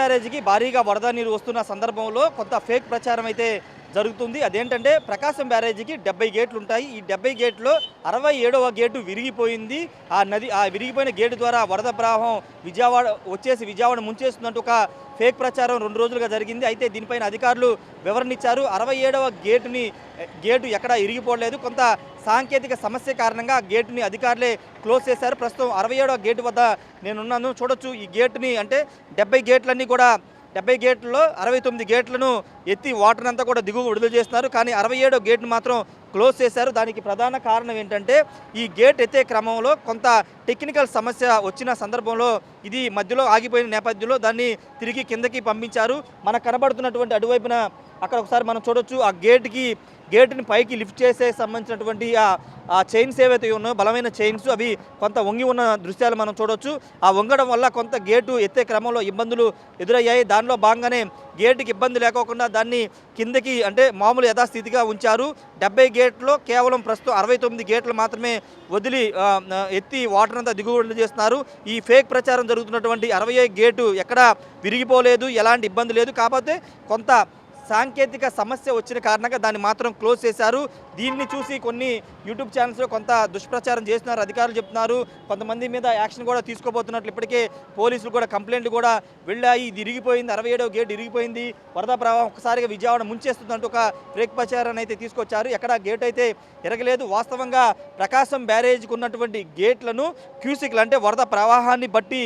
బ్యారేజీకి భారీగా వరద నీరు వస్తున్న సందర్భంలో కొంత ఫేక్ ప్రచారం అయితే జరుగుతుంది. అదేంటంటే ప్రకాశం బ్యారేజీకి 70 గేట్లు ఉంటాయి. ఈ 70 గేట్లో 67వ గేటు విరిగిపోయింది. ఆ విరిగిపోయిన గేటు ద్వారా వరద ప్రవాహం విజయవాడ ముంచేస్తుందంటూ ఒక ఫేక్ ప్రచారం 2 రోజులుగా జరిగింది. అయితే దీనిపైన అధికారులు వివరణ ఇచ్చారు. 67వ గేటు ఎక్కడ ఇరిగిపోలేదు. కొంత సాంకేతిక సమస్య కారణంగా గేటుని అధికారులే క్లోజ్ చేశారు. ప్రస్తుతం 67వ గేటు వద్ద నేనున్నాను. చూడొచ్చు ఈ గేటుని, అంటే 70 గేట్లన్నీ కూడా 70 గేట్లలో 69 గేట్లను ఎత్తి వాటర్ అంతా కూడా దిగువ విడుదల చేస్తున్నారు. కానీ 67వ గేట్ను మాత్రం క్లోజ్ చేశారు. దానికి ప్రధాన కారణం ఏంటంటే ఈ గేట్ ఎత్తే క్రమంలో కొంత టెక్నికల్ సమస్య వచ్చిన సందర్భంలో ఇది మధ్యలో ఆగిపోయిన నేపథ్యంలో దాన్ని తిరిగి కిందకి పంపించారు. మనకు కనబడుతున్నటువంటి అటువైపున అక్కడ ఒకసారి మనం చూడొచ్చు. ఆ గేటుని పైకి లిఫ్ట్ చేసే సంబంధించినటువంటి ఆ చైన్స్ ఏవైతే ఉన్నాయో, బలమైన చైన్స్, అవి కొంత వంగి ఉన్న దృశ్యాలు మనం చూడొచ్చు. ఆ వంగడం వల్ల కొంత గేటు ఎత్తే క్రమంలో ఇబ్బందులు ఎదురయ్యాయి. దానిలో భాగంగానే గేటుకి ఇబ్బంది లేకోకుండా దాన్ని కిందకి, అంటే మామూలు యథాస్థితిగా ఉంచారు. 70 గేట్లో కేవలం ప్రస్తుతం 69 గేట్లు మాత్రమే వదిలి ఎత్తి వాటర్ అంతా దిగుబడి చేస్తున్నారు. ఈ ఫేక్ ప్రచారం జరుగుతున్నటువంటి 60 గేటు ఎక్కడా విరిగిపోలేదు, ఎలాంటి ఇబ్బంది లేదు. కాకపోతే కొంత సాంకేతిక సమస్య వచ్చిన కారణంగా దాన్ని మాత్రం క్లోజ్ చేశారు. దీన్ని చూసి కొన్ని యూట్యూబ్ ఛానల్స్లో కొంత దుష్ప్రచారం చేస్తున్నారు. అధికారులు చెప్తున్నారు కొంతమంది మీద యాక్షన్ కూడా తీసుకోబోతున్నట్లు ఇప్పటికే పోలీసులు కూడా కంప్లైంట్లు కూడా వెళ్ళాయి. ఇది ఇరిగిపోయింది, 67వ గేట్ ఇరిగిపోయింది, వరద ప్రవాహం ఒక్కసారిగా విజయవాడ ముంచేస్తుందంటూ ఒక ఫేక్ ప్రచారాన్ని అయితే తీసుకొచ్చారు. ఎక్కడ గేట్ అయితే ఎరగలేదు. వాస్తవంగా ప్రకాశం బ్యారేజ్కి ఉన్నటువంటి గేట్లను క్యూసిక్లు, అంటే వరద ప్రవాహాన్ని బట్టి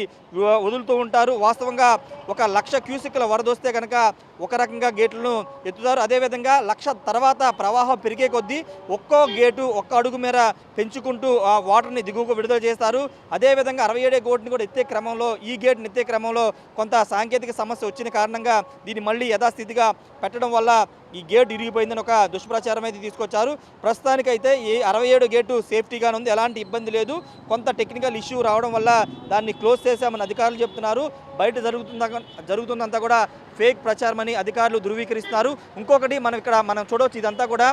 వదులుతూ ఉంటారు. వాస్తవంగా 1,00,000 క్యూసిక్ల వరద వస్తే కనుక ఒక రకంగా గేట్లను ఎత్తుతారు. అదేవిధంగా 1,00,000 తర్వాత ప్రవాహం పెరిగే కొద్దీ ఒక్కో గేటు ఒక్క అడుగు మేర పెంచుకుంటూ ఆ వాటర్ని దిగువకు విడుదల చేస్తారు. అదేవిధంగా 67 గేట్ని కూడా ఎత్తే క్రమంలో, ఈ గేట్ని ఎత్తే క్రమంలో కొంత సాంకేతిక సమస్య వచ్చిన కారణంగా దీన్ని మళ్ళీ యథాస్థితిగా పెట్టడం వల్ల ఈ గేట్ ఇరిగిపోయిందని ఒక దుష్ప్రచారం అయితే తీసుకొచ్చారు. ప్రస్తుతానికైతే ఈ 67 గేటు సేఫ్టీగానే ఉంది, ఎలాంటి ఇబ్బంది లేదు. కొంత టెక్నికల్ ఇష్యూ రావడం వల్ల దాన్ని క్లోజ్ చేశామని అధికారులు చెప్తున్నారు. బయట జరుగుతుందంతా కూడా ఫేక్ ప్రచారం అని అధికారులు ధృవీకరిస్తున్నారు. ఇంకొకటి మనం చూడవచ్చు, ఇదంతా కూడా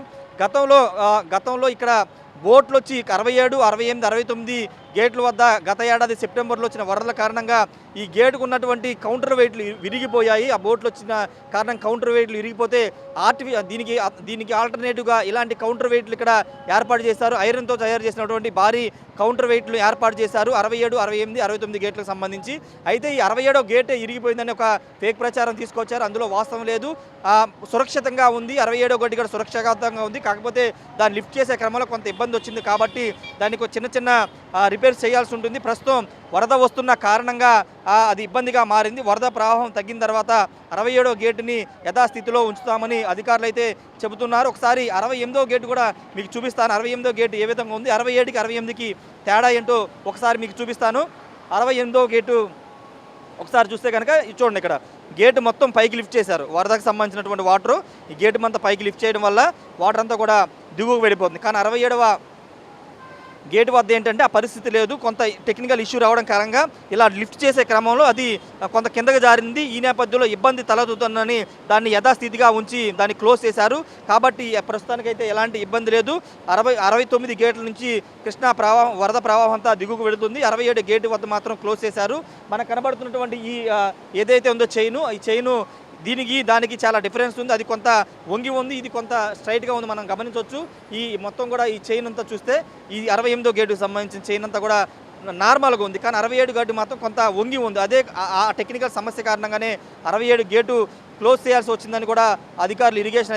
గతంలో ఇక్కడ బోట్లు వచ్చి 67, 68, 69 గేట్ల వద్ద గత ఏడాది సెప్టెంబర్లో వచ్చిన వరదల కారణంగా ఈ గేటుకు ఉన్నటువంటి కౌంటర్ వెయిట్లు విరిగిపోయాయి. ఆ బోట్లు వచ్చిన కారణం కౌంటర్ వెయిట్లు విరిగిపోతే దీనికి ఆల్టర్నేటివ్గా ఇలాంటి కౌంటర్ వెయిట్లు ఇక్కడ ఏర్పాటు చేశారు. ఐరన్తో తయారు చేసినటువంటి భారీ కౌంటర్ వెయిట్లు ఏర్పాటు చేశారు 67, 68, 69 గేట్లకు సంబంధించి. అయితే ఈ 67వ గేటే ఇరిగిపోయిందని ఒక ఫేక్ ప్రచారం తీసుకొచ్చారు. అందులో వాస్తవం లేదు. సురక్షితంగా ఉంది, 67వ గేటు కూడా సురక్షితంగా ఉంది. కాకపోతే దాన్ని లిఫ్ట్ చేసే క్రమంలో కొంత ఇబ్బంది వచ్చింది కాబట్టి దానికి చిన్న రిపేర్స్ చేయాల్సి ఉంటుంది. ప్రస్తుతం వరద వస్తున్న కారణంగా అది ఇబ్బందిగా మారింది. వరద ప్రవాహం తగ్గిన తర్వాత 67వ గేటుని యథాస్థితిలో ఉంచుతామని అధికారులు అయితే చెబుతున్నారు. ఒకసారి 68వ గేటు కూడా మీకు చూపిస్తాను. 68వ గేటు ఏ విధంగా ఉంది, 67కి 68కి తేడా ఏంటో ఒకసారి మీకు చూపిస్తాను. 68వ గేటు ఒకసారి చూస్తే కనుక చూడండి, ఇక్కడ గేటు మొత్తం పైకి లిఫ్ట్ చేశారు. వరదకు సంబంధించినటువంటి వాటరు ఈ గేటు అంతా పైకి లిఫ్ట్ చేయడం వల్ల వాటర్ అంతా కూడా దిగువకు వెళ్ళిపోతుంది. కానీ 67వ గేటు వద్ద ఏంటంటే ఆ పరిస్థితి లేదు. కొంత టెక్నికల్ ఇష్యూ రావడం కారణంగా ఇలా లిఫ్ట్ చేసే క్రమంలో అది కొంత కిందకి జారింది. ఈ నేపథ్యంలో ఇబ్బంది తలెత్తుతుందని దాన్ని యథాస్థితిగా ఉంచి దాన్ని క్లోజ్ చేశారు. కాబట్టి ప్రస్తుతానికైతే ఎలాంటి ఇబ్బంది లేదు. 69 గేట్ల నుంచి వరద ప్రవాహం అంతా దిగువకు వెళుతుంది. 67 గేటు వద్ద మాత్రం క్లోజ్ చేశారు. మనకు కనబడుతున్నటువంటి ఈ ఏదైతే ఉందో ఈ చైను దానికి చాలా డిఫరెన్స్ ఉంది. అది కొంత వంగి ఉంది, ఇది కొంత స్ట్రైట్గా ఉంది, మనం గమనించవచ్చు. ఈ మొత్తం కూడా ఈ చైన్ అంతా చూస్తే ఈ 68వ గేటుకు సంబంధించిన చైన్ అంతా కూడా నార్మల్గా ఉంది. కానీ 67 గేటు మాత్రం కొంత వంగి ఉంది. అదే ఆ టెక్నికల్ సమస్య కారణంగానే 67 గేటు క్లోజ్ చేయాల్సి వచ్చిందని కూడా ఇరిగేషన్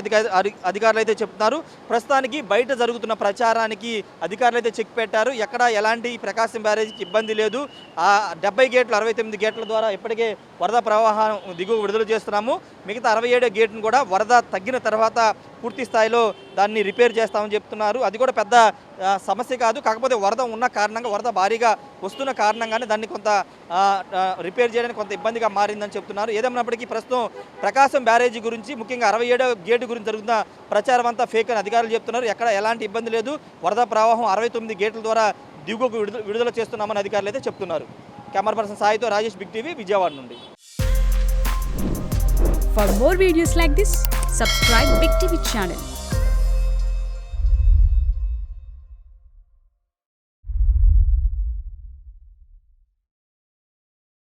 అధికారులు అయితే చెప్తున్నారు. ప్రస్తుతానికి బయట జరుగుతున్న ప్రచారానికి అధికారులు అయితే చెక్ పెట్టారు. ఎక్కడ ఎలాంటి ప్రకాశం బ్యారేజీకి ఇబ్బంది లేదు. ఆ 70 గేట్లు 69 గేట్ల ద్వారా ఇప్పటికే వరద ప్రవాహం దిగువ విడుదల చేస్తున్నాము. మిగతా 67 గేట్ను కూడా వరద తగ్గిన తర్వాత పూర్తి స్థాయిలో దాన్ని రిపేర్ చేస్తామని చెప్తున్నారు. అది కూడా పెద్ద సమస్య కాదు. కాకపోతే వరద ఉన్న కారణంగా, వరద భారీగా వస్తున్న కారణంగానే దాన్ని కొంత రిపేర్ చేయడానికి కొంత ఇబ్బందిగా మారిందని చెప్తున్నారు. ఏదేమైనప్పటికీ ప్రస్తుతం ప్రకాశం బ్యారేజీ గురించి, ముఖ్యంగా 67వ గేటు గురించి జరుగుతున్న ప్రచారం అంతా ఫేక్ అని అధికారులు చెప్తున్నారు. ఎక్కడ ఎలాంటి ఇబ్బంది లేదు. వరద ప్రవాహం 69 గేట్ల ద్వారా దిగువకు విడుదల చేస్తున్నామని అధికారులు అయితే చెప్తున్నారు. కెమెరా పర్సన్ సాయితో రాజేష్, బిగ్ టీవీ, విజయవాడ నుండి. For more videos like this, subscribe Big TV channel.